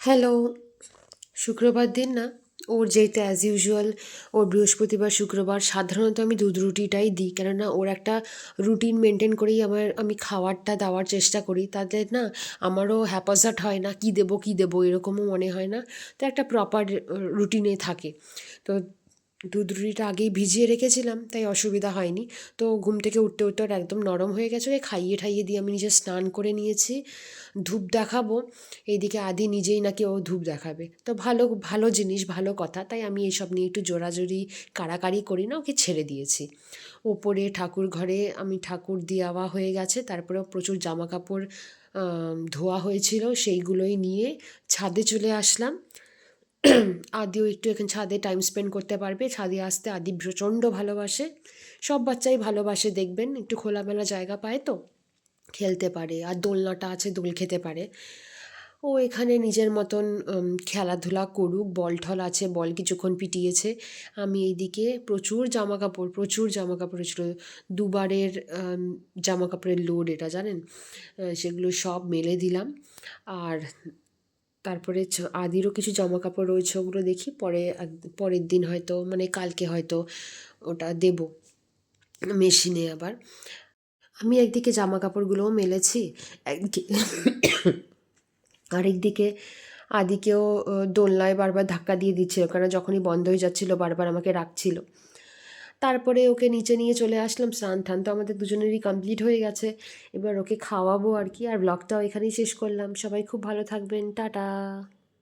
Hello. শুক্রবার দিন না ওর যেহেতু অ্যাজ ইউজুয়াল ওর বৃহস্পতিবার শুক্রবার সাধারণত আমি দুধ রুটিটাই দিই, কেননা ওর একটা রুটিন মেনটেন করেই আমি খাবারটা দেওয়ার চেষ্টা করি। তাদের না আমারও হ্যাপাজার্ট হয় না, কী দেবো এরকমও মনে হয় না। তো একটা প্রপার রুটিনে থাকে। তো দুধ রুটিটা আগেই ভিজিয়ে রেখেছিলাম, তাই অসুবিধা হয়নি। তো ঘুম থেকে উঠতে উঠতে ওর একদম নরম হয়ে গেছে, ওকে খাইয়ে ঠাইয়ে দিয়ে আমি নিজে স্নান করে নিয়েছি। ধূপ দেখাবো, এইদিকে আদি নিজেই নাকি ও ধূপ দেখাবে। তো ভালো ভালো জিনিস, ভালো কথা, তাই আমি এইসব নিয়ে একটু জোরাজুরি কাড়াকাড়ি করি না, ওকে ছেড়ে দিয়েছি। ওপরে ঠাকুর ঘরে আমি ঠাকুর দেওয়া হয়ে গেছে, তারপরেও প্রচুর জামা কাপড় ধোয়া হয়েছিল, সেইগুলোই নিয়ে ছাদে চলে আসলাম। আদিও একটু এখানে ছাদে টাইম স্পেন্ড করতে পারবে, ছাদে আসতে আদি প্রচণ্ড ভালোবাসে। সব বাচ্চাই ভালোবাসে, দেখবেন একটু খোলামেলা জায়গা পায় তো খেলতে পারে, আর দোলনাটা আছে, দোল খেতে পারে। ও এখানে নিজের মতন খেলাধুলা করুক, বল ঠল আছে, বল কিছুক্ষণ পিটিয়েছে। আমি এইদিকে প্রচুর জামা কাপড় ছিল। দুবারের জামা কাপড়ের লোড এটা, জানেন। সেগুলো সব মেলে দিলাম। আর তারপরে আদিরও কিছু জামা কাপড় রয়েছে, ওগুলো দেখি পরে পরের দিন হয়তো, মানে কালকে হয়তো ওটা দেব মেশিনে আবার। আমি একদিকে জামা কাপড়গুলোও মেলেছি, একদিকে আরেকদিকে আদিকেও দোলনায় বারবার ধাক্কা দিয়ে দিচ্ছিল, কারণ যখনই বন্ধ হয়ে যাচ্ছিল বারবার আমাকে রাখছিল। তারপরে ওকে নিচে নিয়ে চলে আসলাম, স্নান টান তো আমাদের দুজনেরই কমপ্লিট হয়ে গেছে। এবার ওকে খাওয়াবো আর কি, আর ব্লগটাও এখানেই শেষ করলাম। সবাই খুব ভালো থাকবেন, টাটা।